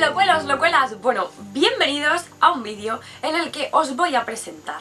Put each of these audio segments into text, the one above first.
locuelas, bueno, bienvenidos a un vídeo en el que os voy a presentar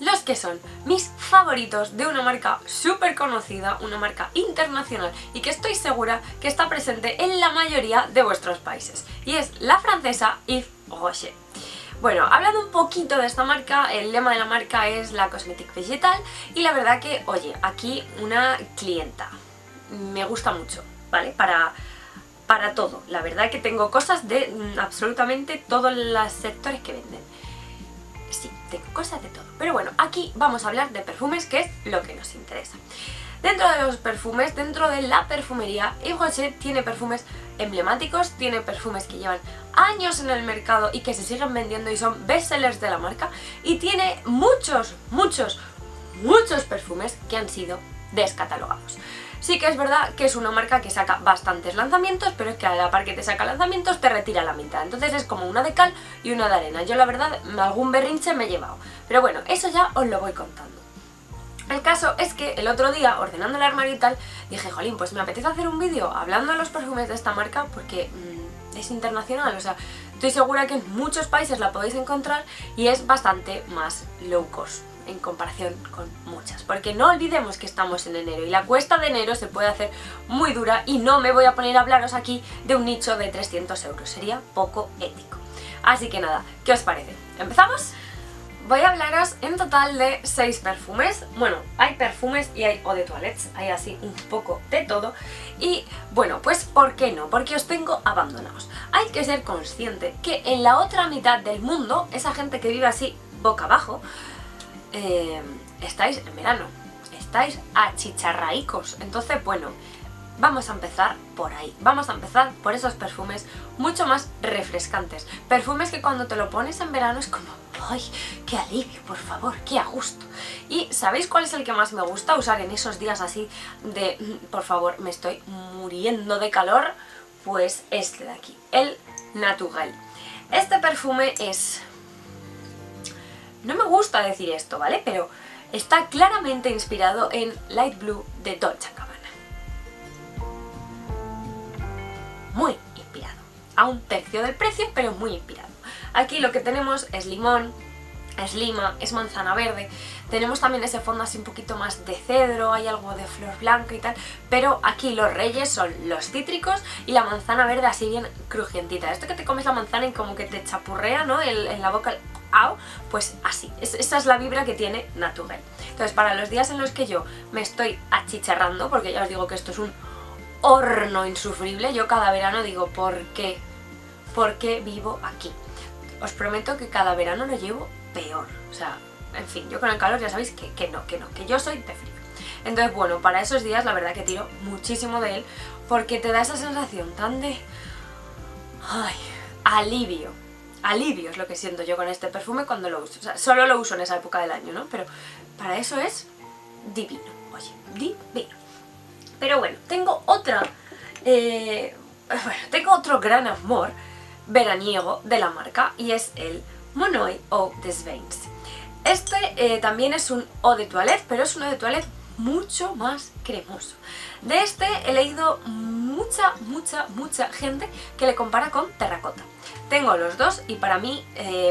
los que son mis favoritos de una marca súper conocida, una marca internacional y que estoy segura que está presente en la mayoría de vuestros países, y es la francesa Yves Rocher. Bueno, hablando un poquito de esta marca, el lema de la marca es la cosmétique vegetal y la verdad que, oye, aquí una clienta me gusta mucho, ¿vale? Para todo, la verdad que tengo cosas de absolutamente todos los sectores que venden. Sí, tengo cosas de todo. Pero bueno, aquí vamos a hablar de perfumes, que es lo que nos interesa. Dentro de los perfumes, dentro de la perfumería, Yves Rocher tiene perfumes emblemáticos, tiene perfumes que llevan años en el mercado y que se siguen vendiendo y son bestsellers de la marca, y tiene muchos perfumes que han sido descatalogados. Sí que es verdad que es una marca que saca bastantes lanzamientos, pero es que a la par que te saca lanzamientos te retira la mitad. Entonces es como una de cal y una de arena. Yo la verdad algún berrinche me he llevado. Pero bueno, eso ya os lo voy contando. El caso es que el otro día, ordenando el armario y tal, dije, jolín, pues me apetece hacer un vídeo hablando de los perfumes de esta marca porque es internacional. O sea, estoy segura que en muchos países la podéis encontrar y es bastante más low cost en comparación con muchas, porque no olvidemos que estamos en enero y la cuesta de enero se puede hacer muy dura y no me voy a poner a hablaros aquí de un nicho de 300 euros, sería poco ético. Así que nada, ¿qué os parece? ¿Empezamos? Voy a hablaros en total de 6 perfumes. Bueno, hay perfumes y hay eau de toilette, hay así un poco de todo. Y bueno, pues ¿por qué no? Porque os tengo abandonados. Hay que ser consciente que en la otra mitad del mundo, esa gente que vive así boca abajo, estáis en verano, estáis achicharraicos. Entonces, bueno, vamos a empezar por ahí. Vamos a empezar por esos perfumes mucho más refrescantes. Perfumes que cuando te lo pones en verano es como, ¡ay, qué alivio, por favor, qué a gusto! ¿Y sabéis cuál es el que más me gusta usar en esos días así de, por favor, me estoy muriendo de calor? Pues este de aquí, el Naturel. Este perfume es... No me gusta decir esto, ¿vale? Pero está claramente inspirado en Light Blue de Dolce & Gabbana. Muy inspirado. A un tercio del precio, pero muy inspirado. Aquí lo que tenemos es limón, es lima, es manzana verde. Tenemos también ese fondo así un poquito más de cedro, hay algo de flor blanca y tal. Pero aquí los reyes son los cítricos y la manzana verde así bien crujientita. Esto que te comes la manzana y como que te chapurrea, ¿no? En la boca... Pues así, esa es la vibra que tiene Naturel. Entonces, para los días en los que yo me estoy achicharrando, porque ya os digo que esto es un horno insufrible, yo cada verano digo, ¿por qué? ¿Por qué vivo aquí? Os prometo que cada verano lo llevo peor. O sea, en fin, yo con el calor ya sabéis que yo soy de frío. Entonces, bueno, para esos días la verdad que tiro muchísimo de él, porque te da esa sensación tan de... ¡ay! Alivio. Alivio es lo que siento yo con este perfume cuando lo uso. O sea, solo lo uso en esa época del año, ¿no? Pero para eso es divino. Oye, divino. Pero bueno, tengo otro gran amor veraniego de la marca y es el Monoi Eau des Vins. Este también es un eau de toilette, pero es un eau de toilette mucho más cremoso. De este he leído mucha gente que le compara con terracota. Tengo los dos y para mí,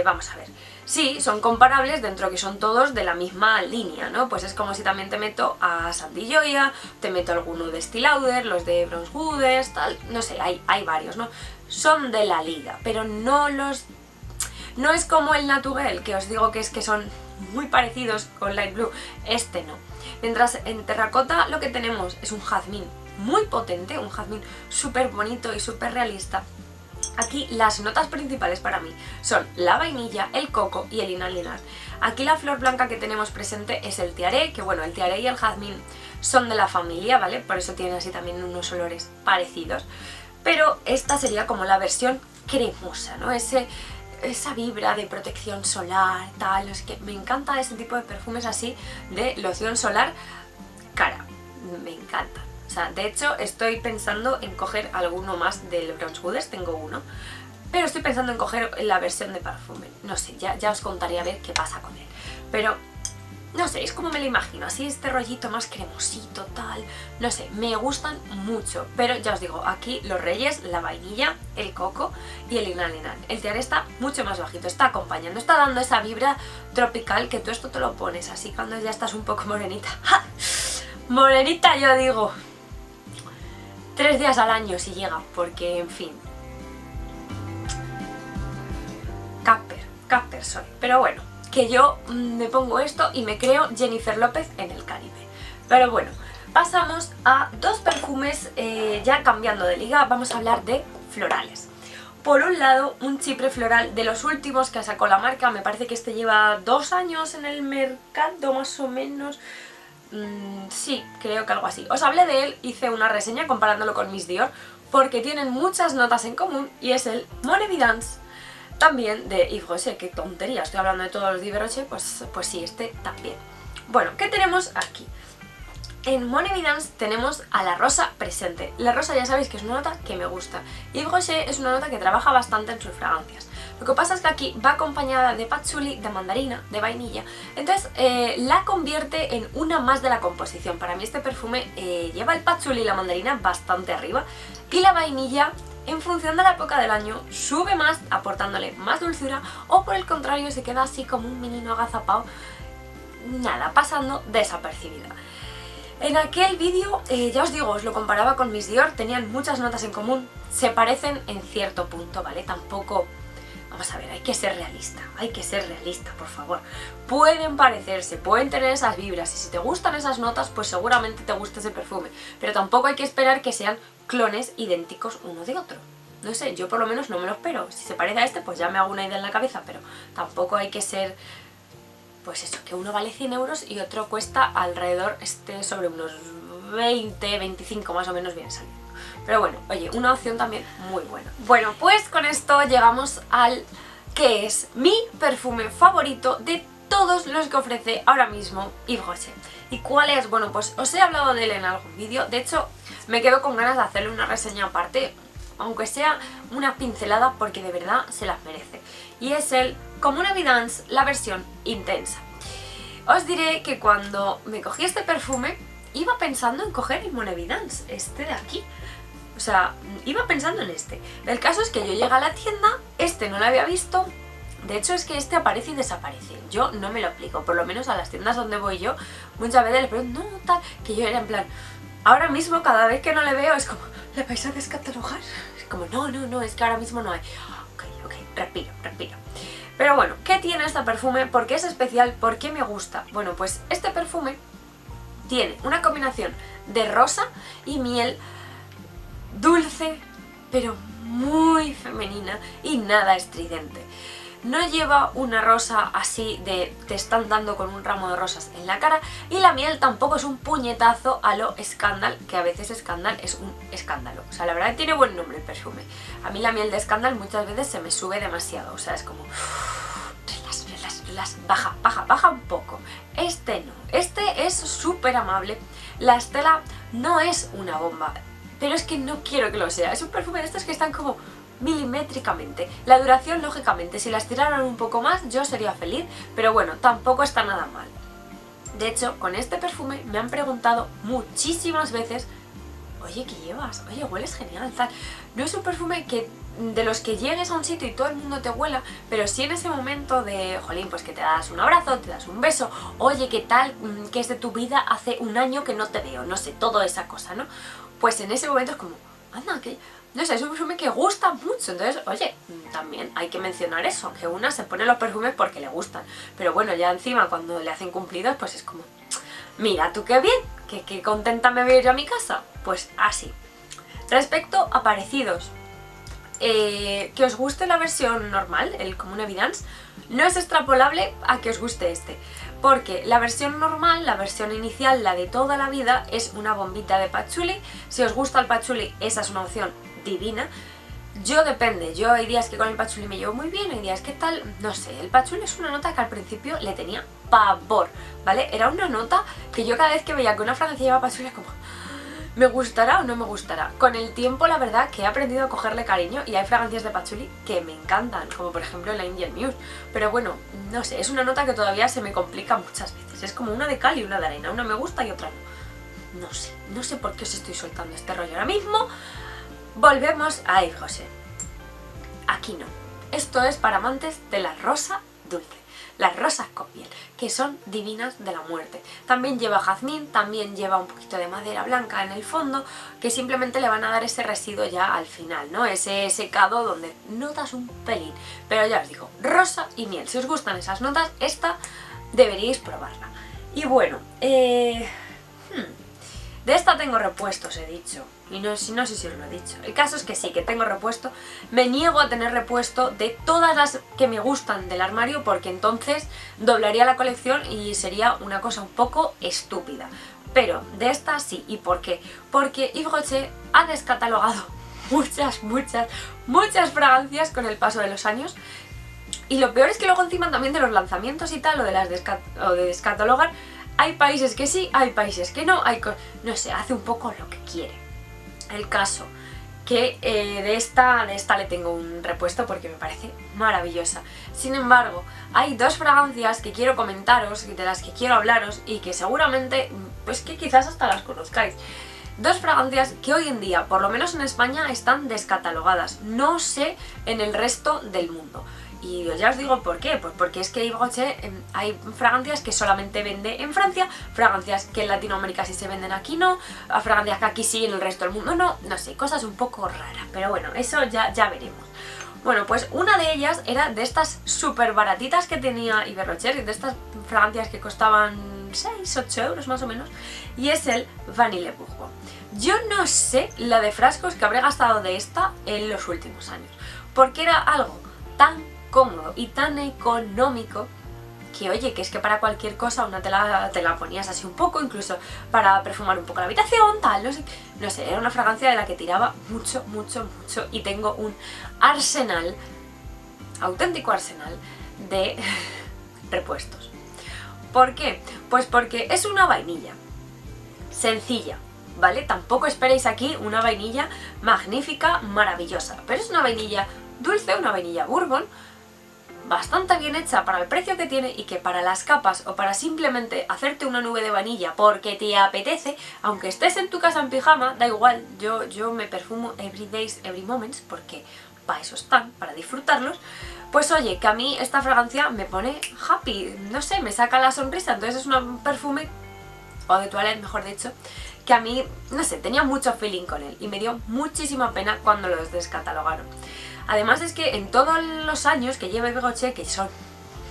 vamos a ver, sí, son comparables dentro que son todos de la misma línea, ¿no? Pues es como si también te meto a Sandy Joya, te meto alguno de Estée Lauder, los de Bronze Goodes, tal, no sé, hay varios, ¿no? Son de la liga, pero no es como el Naturel, que os digo que son muy parecidos con Light Blue, este no. Mientras en terracota lo que tenemos es un jazmín muy potente, un jazmín súper bonito y súper realista. Aquí las notas principales para mí son la vainilla, el coco y el inalinar. Aquí la flor blanca que tenemos presente es el tiaré, que bueno, el tiaré y el jazmín son de la familia, ¿vale? Por eso tienen así también unos olores parecidos. Pero esta sería como la versión cremosa, ¿no? Esa vibra de protección solar, tal, es que me encanta ese tipo de perfumes así de loción solar cara, me encanta. O sea, de hecho estoy pensando en coger alguno más del Bronze Goodes, tengo uno, pero estoy pensando en coger la versión de perfume, no sé, ya os contaré a ver qué pasa con él. Pero no sé, es como me lo imagino, así este rollito más cremosito, tal, no sé, me gustan mucho, pero ya os digo, aquí los reyes, la vainilla, el coco y el ylang ylang. El tiare está mucho más bajito, está acompañando, está dando esa vibra tropical que tú esto te lo pones así cuando ya estás un poco morenita. ¡Ja! Morenita yo digo, 3 días al año si llega, porque en fin, Casper soy, pero bueno, que yo me pongo esto y me creo Jennifer López en el Caribe. Pero bueno, pasamos a 2 perfumes, ya cambiando de liga, vamos a hablar de florales. Por un lado, un chipre floral de los últimos que sacó la marca, me parece que este lleva 2 años en el mercado más o menos. Sí, creo que algo así. Os hablé de él, hice una reseña comparándolo con Miss Dior, porque tienen muchas notas en común y es el Mon Evidence. También de Yves Rocher, qué tontería, estoy hablando de todos los de Yves Rocher, pues sí, este también. Bueno, ¿qué tenemos aquí? En Mon Evidence tenemos a la rosa presente. La rosa ya sabéis que es una nota que me gusta. Yves Rocher es una nota que trabaja bastante en sus fragancias. Lo que pasa es que aquí va acompañada de patchouli, de mandarina, de vainilla. Entonces la convierte en una más de la composición. Para mí este perfume lleva el patchouli y la mandarina bastante arriba. Y la vainilla, en función de la época del año, sube más, aportándole más dulzura, o por el contrario se queda así como un menino agazapado, nada, pasando desapercibida. En aquel vídeo, ya os digo, os lo comparaba con Miss Dior, tenían muchas notas en común, se parecen en cierto punto, ¿vale? Tampoco... Vamos a ver, hay que ser realista, por favor. Pueden parecerse, pueden tener esas vibras y si te gustan esas notas, pues seguramente te gusta ese perfume. Pero tampoco hay que esperar que sean clones idénticos uno de otro. No sé, yo por lo menos no me lo espero. Si se parece a este, pues ya me hago una idea en la cabeza, pero tampoco hay que ser... Pues eso, que uno vale 100 euros y otro cuesta alrededor, sobre unos 20, 25 más o menos bien salido. Pero bueno, oye, una opción también muy buena. Bueno, pues con esto llegamos al que es mi perfume favorito de todos los que ofrece ahora mismo Yves Rocher. ¿Y cuál es? Bueno, pues os he hablado de él en algún vídeo. De hecho, me quedo con ganas de hacerle una reseña aparte, aunque sea una pincelada, porque de verdad se las merece. Y es el Mon Evidence, la versión intensa. Os diré que cuando me cogí este perfume, iba pensando en coger el Mon Evidence, este de aquí. O sea, iba pensando en este. El caso es que yo llegué a la tienda, este no lo había visto. De hecho es que este aparece y desaparece. Yo no me lo aplico, por lo menos a las tiendas donde voy yo. Muchas veces le pregunto, no, tal, que yo era en plan... Ahora mismo, cada vez que no le veo, es como, ¿le vais a descatalogar? Es como, no, es que ahora mismo no hay. Ok, respiro. Pero bueno, ¿qué tiene este perfume? ¿Por qué es especial? ¿Por qué me gusta? Bueno, pues este perfume tiene una combinación de rosa y miel dulce, pero muy femenina y nada estridente. No lleva una rosa así de te están dando con un ramo de rosas en la cara, y la miel tampoco es un puñetazo a lo Scandal, que a veces Scandal es un escándalo. O sea, la verdad tiene buen nombre el perfume. A mí la miel de Scandal muchas veces se me sube demasiado, o sea, es como... Relax, baja un poco. Este no, este es súper amable. La estela no es una bomba, pero es que no quiero que lo sea. Es un perfume de estos que están como milimétricamente. La duración, lógicamente, si las tiraran un poco más yo sería feliz, pero bueno, tampoco está nada mal. De hecho, con este perfume me han preguntado muchísimas veces, oye, ¿qué llevas? Oye, hueles genial, tal. No es un perfume que de los que llegues a un sitio y todo el mundo te huela, pero sí en ese momento de, jolín, pues que te das un abrazo, te das un beso, oye, ¿qué tal? ¿Qué es de tu vida? Hace un año que no te veo, no sé, toda esa cosa, ¿no? Pues en ese momento es como, anda, que... No sé, es un perfume que gusta mucho, entonces, oye, también hay que mencionar eso, que una se pone los perfumes porque le gustan. Pero bueno, ya encima cuando le hacen cumplidos, pues es como, mira tú qué bien, que contenta me voy a ir a mi casa. Pues así. Respecto a parecidos, que os guste la versión normal, el Mon Evidence, no es extrapolable a que os guste este. Porque la versión normal, la versión inicial, la de toda la vida, es una bombita de patchouli. Si os gusta el patchouli, esa es una opción divina. Yo depende, yo hay días que con el patchouli me llevo muy bien, hay días que tal, no sé. El patchouli es una nota que al principio le tenía pavor, ¿vale? Era una nota que yo cada vez que veía que una fragancia llevaba patchouli es como... ¿Me gustará o no me gustará? Con el tiempo la verdad que he aprendido a cogerle cariño y hay fragancias de patchouli que me encantan, como por ejemplo la Angel Muse. Pero bueno, no sé, es una nota que todavía se me complica muchas veces. Es como una de cal y una de arena, una me gusta y otra no. No sé por qué os estoy soltando este rollo ahora mismo. Volvemos a Yves Rocher. Aquí no. Esto es para amantes de la rosa dulce. Las rosas con miel, que son divinas de la muerte. También lleva jazmín, también lleva un poquito de madera blanca en el fondo, que simplemente le van a dar ese residuo ya al final, ¿no? Ese secado donde notas un pelín. Pero ya os digo, rosa y miel. Si os gustan esas notas, esta deberíais probarla. Y bueno, de esta tengo repuestos, he dicho. Y no sé si os lo he dicho. El caso es que sí, que tengo repuesto. Me niego a tener repuesto de todas las que me gustan del armario porque entonces doblaría la colección y sería una cosa un poco estúpida. Pero de esta sí. ¿Y por qué? Porque Yves Rocher ha descatalogado muchas fragancias con el paso de los años. Y lo peor es que luego encima también de los lanzamientos y tal, o de descatalogar, hay países que sí, hay países que no, no sé, hace un poco lo que quiere. El caso que de esta le tengo un repuesto porque me parece maravillosa. Sin embargo, hay dos fragancias que quiero comentaros, de las que quiero hablaros y que seguramente, pues que quizás hasta las conozcáis. Dos fragancias que hoy en día, por lo menos en España, están descatalogadas. No sé en el resto del mundo. Y ya os digo por qué, pues porque es que Yves Rocher hay fragancias que solamente vende en Francia, fragancias que en Latinoamérica sí se venden, aquí no, fragancias que aquí sí en el resto del mundo no sé, cosas un poco raras, pero bueno, eso ya veremos. Bueno, pues una de ellas era de estas súper baratitas que tenía Yves Rocher, de estas fragancias que costaban 6-8 euros más o menos, y es el Vanille Bourbon. Yo no sé la de frascos que habré gastado de esta en los últimos años, porque era algo tan cómodo y tan económico que oye, que es que para cualquier cosa una te la ponías así un poco, incluso para perfumar un poco la habitación, tal, no sé, era una fragancia de la que tiraba mucho y tengo un arsenal, auténtico arsenal de repuestos. ¿Por qué? Pues porque es una vainilla sencilla, ¿vale? Tampoco esperéis aquí una vainilla magnífica, maravillosa, pero es una vainilla dulce, una vainilla bourbon, bastante bien hecha para el precio que tiene y que para las capas o para simplemente hacerte una nube de vainilla porque te apetece, aunque estés en tu casa en pijama, da igual, yo me perfumo every days, every moments porque para eso están, para disfrutarlos, pues oye, que a mí esta fragancia me pone happy, no sé, me saca la sonrisa, entonces es un perfume, o de toilette mejor dicho, que a mí, no sé, tenía mucho feeling con él y me dio muchísima pena cuando los descatalogaron. Además es que en todos los años que lleva Yves Rocher, que son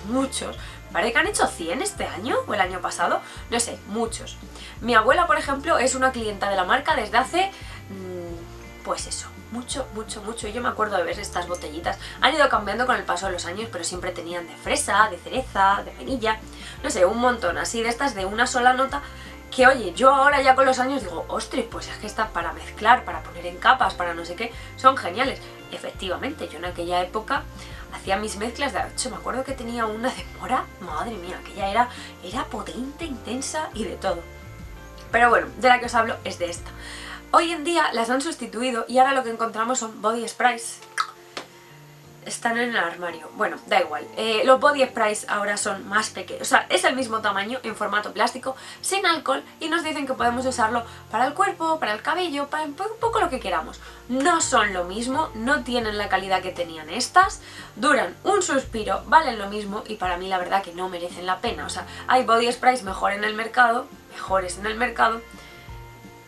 muchos, parece que han hecho 100 este año o el año pasado, no sé, muchos. Mi abuela, por ejemplo, es una clienta de la marca desde hace, pues eso, mucho, y yo me acuerdo de ver estas botellitas. Han ido cambiando con el paso de los años, pero siempre tenían de fresa, de cereza, de vainilla, no sé, un montón así de estas de una sola nota. Que oye, yo ahora ya con los años digo, ostras, pues es que está para mezclar, para poner en capas, para no sé qué, son geniales. Efectivamente, yo en aquella época hacía mis mezclas de 8, me acuerdo que tenía una de mora, madre mía, que ya era potente, intensa y de todo. Pero bueno, de la que os hablo es de esta. Hoy en día las han sustituido y ahora lo que encontramos son body sprays. Están en el armario, bueno, da igual, los body sprays ahora son más pequeños, o sea, es el mismo tamaño en formato plástico, sin alcohol, y nos dicen que podemos usarlo para el cuerpo, para el cabello, para un poco lo que queramos. No son lo mismo, no tienen la calidad que tenían estas, duran un suspiro, valen lo mismo y para mí la verdad que no merecen la pena. O sea, hay body sprays mejores en el mercado,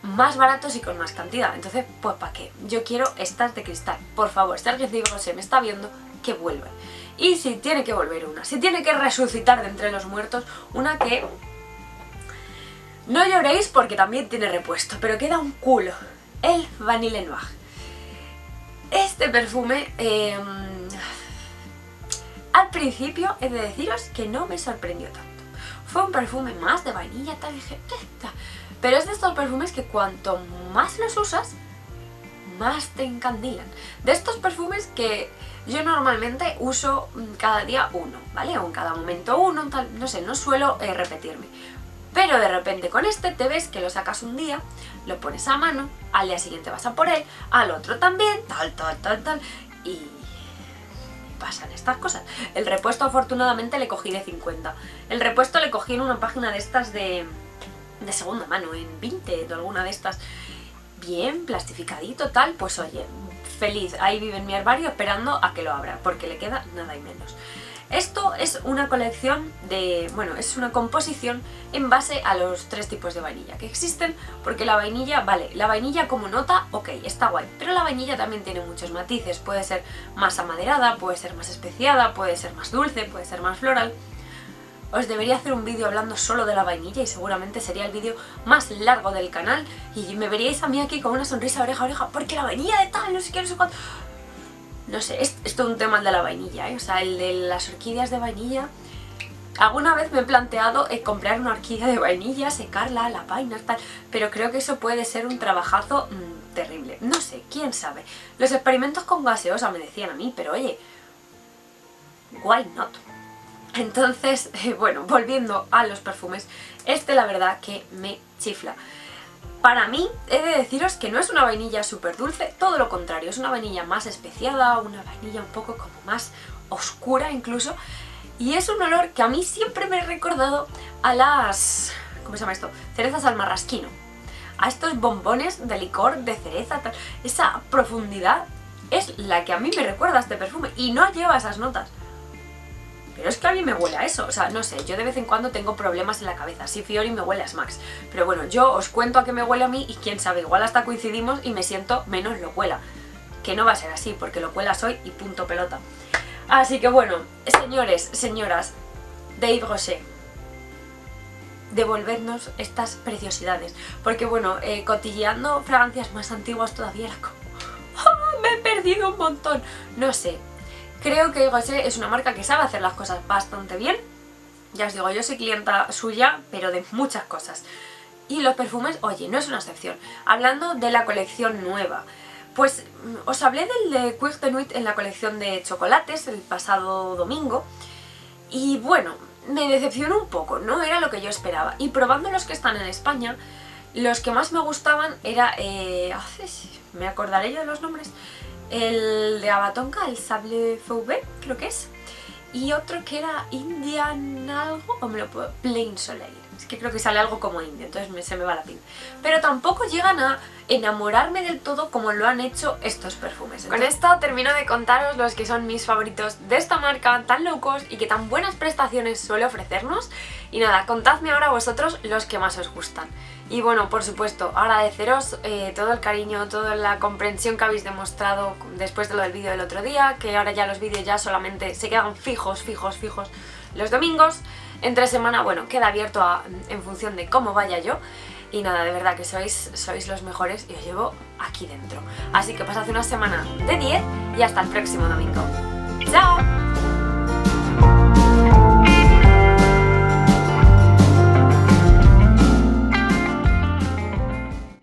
más baratos y con más cantidad, entonces pues ¿para qué? Yo quiero estas de cristal, por favor, si alguien de Yves Rocher me está viendo, que vuelva. Y si tiene que volver una, si tiene que resucitar de entre los muertos, una que no lloréis porque también tiene repuesto, pero queda un culo, el Vanille Noir. Este perfume, al principio he de deciros que no me sorprendió tanto. Fue un perfume más de vainilla, tal, dije, ¿qué está? Pero es de estos perfumes que cuanto más los usas, más te encandilan. De estos perfumes que yo normalmente uso cada día uno, ¿vale? O en cada momento uno, tal, no sé, no suelo repetirme. Pero de repente con este te ves que lo sacas un día, lo pones a mano, al día siguiente vas a por él, al otro también, tal, y pasan estas cosas. El repuesto afortunadamente le cogí de 50. El repuesto le cogí en una página de estas de segunda mano, en Vinted o alguna de estas, bien plastificadito, tal, pues oye, feliz, ahí vive en mi armario esperando a que lo abra, porque le queda nada y menos. Esto es una colección de, bueno, es una composición en base a los 3 tipos de vainilla que existen, porque la vainilla, vale, la vainilla como nota, ok, está guay, pero la vainilla también tiene muchos matices, puede ser más amaderada, puede ser más especiada, puede ser más dulce, puede ser más floral. Os debería hacer un vídeo hablando solo de la vainilla y seguramente sería el vídeo más largo del canal y me veríais a mí aquí con una sonrisa oreja a oreja, porque la vainilla de tal, no sé qué, no sé cuánto. No sé, es todo un tema el de la vainilla, ¿eh? O sea, el de las orquídeas de vainilla. Alguna vez me he planteado comprar una orquídea de vainilla, secarla, la vaina, tal, pero creo que eso puede ser un trabajazo terrible. No sé, quién sabe. Los experimentos con gaseosa me decían a mí, pero oye, why not? Entonces, bueno, volviendo a los perfumes, la verdad que me chifla. Para mí, he de deciros que no es una vainilla súper dulce, todo lo contrario, es una vainilla más especiada, una vainilla un poco como más oscura incluso, y es un olor que a mí siempre me ha recordado a las, ¿cómo se llama esto?, cerezas al marrasquino, a estos bombones de licor de cereza, tal. Esa profundidad es la que a mí me recuerda a este perfume, y no lleva esas notas. Pero es que a mí me huele a eso, o sea, no sé, yo de vez en cuando tengo problemas en la cabeza, sí, Fiori me huele a Smacks, pero bueno, yo os cuento a qué me huele a mí y quién sabe, igual hasta coincidimos y me siento menos locuela, que no va a ser así, porque locuela soy y punto pelota. Así que bueno, señores, señoras de Yves Rocher, devolvednos estas preciosidades, porque bueno, cotilleando fragancias más antiguas todavía era como, ¡oh, me he perdido un montón! No sé. Creo que Yves Rocher es una marca que sabe hacer las cosas bastante bien. Ya os digo, yo soy clienta suya, pero de muchas cosas. Y los perfumes, oye, no es una excepción. Hablando de la colección nueva, pues os hablé del de Cuir de Nuit en la colección de chocolates el pasado domingo. Y bueno, me decepcionó un poco, no era lo que yo esperaba. Y probando los que están en España, los que más me gustaban era, me acordaré yo de los nombres, el de Abatonka, el Sable Fauve, creo que es, y otro que era Indian algo, o me lo puedo, Plain Soleil, es que creo que sale algo como indio, entonces se me va la pinta, pero tampoco llegan a enamorarme del todo como lo han hecho estos perfumes. Entonces, con esto termino de contaros los que son mis favoritos de esta marca tan low cost y que tan buenas prestaciones suele ofrecernos, y nada, contadme ahora vosotros los que más os gustan. Y bueno, por supuesto, agradeceros todo el cariño, toda la comprensión que habéis demostrado después de lo del vídeo del otro día, que ahora ya los vídeos ya solamente se quedan fijos los domingos. Entre semana, bueno, queda abierto en función de cómo vaya yo. Y nada, de verdad que sois los mejores y os llevo aquí dentro. Así que pasad una semana de 10 y hasta el próximo domingo. ¡Chao!